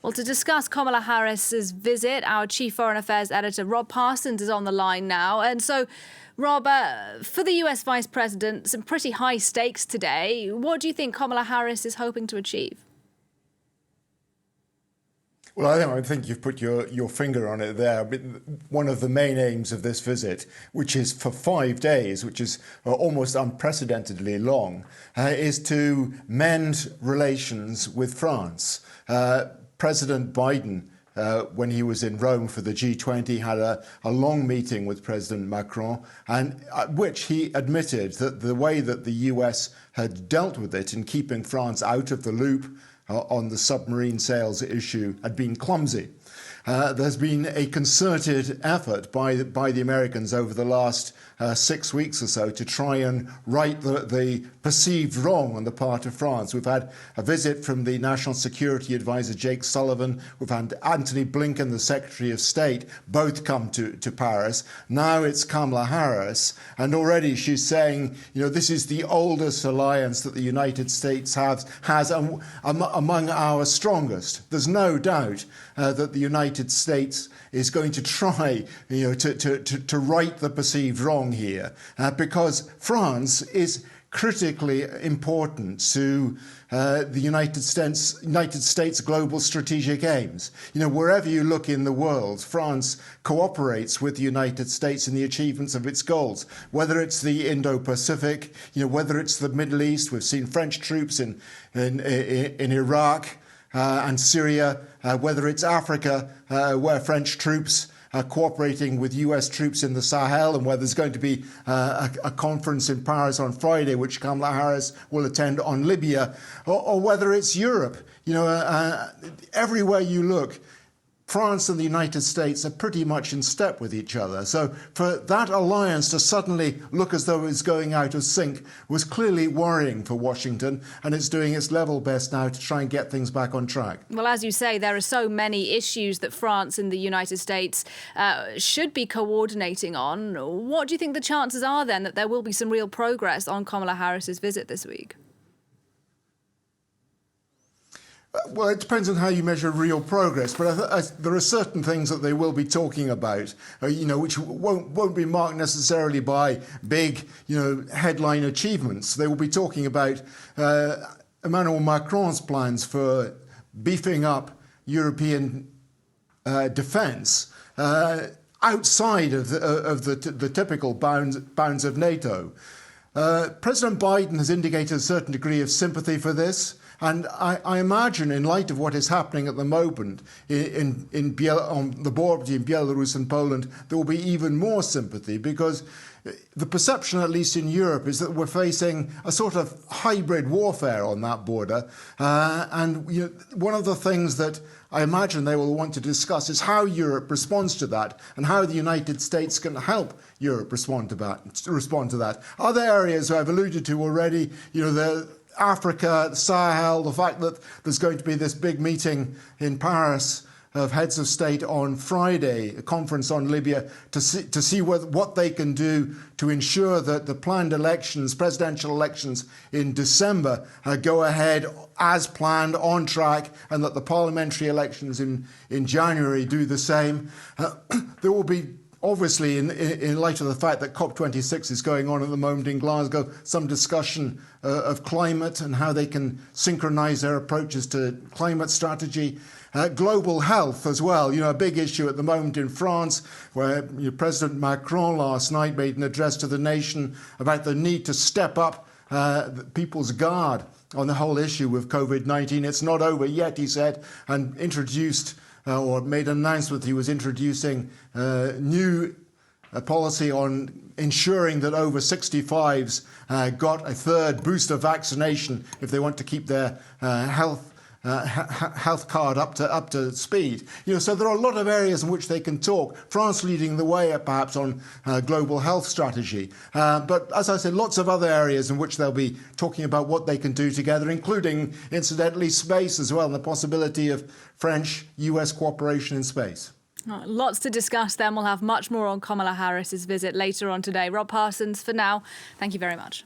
Well, to discuss Kamala Harris's visit, our Chief Foreign Affairs Editor, Rob Parsons, is on the line now. And so, Rob, for the US Vice President, some pretty high stakes today. What do you think Kamala Harris is hoping to achieve? Well, I think you've put your finger on it there. One of the main aims of this visit, which is for 5 days, which is almost unprecedentedly long, is to mend relations with France. President Biden, when he was in Rome for the G20, had a long meeting with President Macron, and at which he admitted that the way that the US had dealt with it in keeping France out of the loop on the submarine sales issue had been clumsy. There's been a concerted effort by the Americans over the last 6 weeks or so to try and right the perceived wrong on the part of France. We've had a visit from the National Security Advisor, Jake Sullivan. We've had Antony Blinken, the Secretary of State, both come to Paris. Now it's Kamala Harris. And already she's saying, this is the oldest alliance that the United States has among our strongest. There's no doubt that the United States is going to try to right the perceived wrong here, because France is critically important to the United States' global strategic aims. Wherever you look in the world, France cooperates with the United States in the achievements of its goals, whether it's the Indo-Pacific, whether it's the Middle East. We've seen French troops in Iraq and Syria, whether it's Africa, where French troops are cooperating with US troops in the Sahel, and where there's going to be a conference in Paris on Friday, which Kamala Harris will attend, on Libya, or whether it's Europe. Everywhere you look, France and the United States are pretty much in step with each other. So for that alliance to suddenly look as though it's going out of sync was clearly worrying for Washington, and it's doing its level best now to try and get things back on track. Well, as you say, there are so many issues that France and the United States should be coordinating on. What do you think the chances are then that there will be some real progress on Kamala Harris's visit this week? Well, it depends on how you measure real progress, but there are certain things that they will be talking about, which won't be marked necessarily by big, headline achievements. They will be talking about Emmanuel Macron's plans for beefing up European defence outside of the typical bounds of NATO. President Biden has indicated a certain degree of sympathy for this. And I imagine, in light of what is happening at the moment on the border between Belarus and Poland, there will be even more sympathy, because the perception, at least in Europe, is that we're facing a sort of hybrid warfare on that border. And one of the things that I imagine they will want to discuss is how Europe responds to that, and how the United States can help Europe respond to that. Other areas I've alluded to already, Africa, Sahel, the fact that there's going to be this big meeting in Paris of heads of state on Friday, a conference on Libya, to see what they can do to ensure that the planned elections, presidential elections in December, go ahead as planned, on track, and that the parliamentary elections in January do the same. There will be, obviously, in light of the fact that COP26 is going on at the moment in Glasgow, some discussion of climate and how they can synchronise their approaches to climate strategy. Global health as well, a big issue at the moment in France, where President Macron last night made an address to the nation about the need to step up people's guard on the whole issue with COVID-19. It's not over yet, he said, and introduced or made an announcement he was introducing new policy on ensuring that over 65s got a third booster vaccination if they want to keep their health card up to speed. So there are a lot of areas in which they can talk. France leading the way, perhaps, on global health strategy. But as I said, lots of other areas in which they'll be talking about what they can do together, including, incidentally, space as well, and the possibility of French-US cooperation in space. Lots to discuss then. We'll have much more on Kamala Harris's visit later on today. Rob Parsons, for now, thank you very much.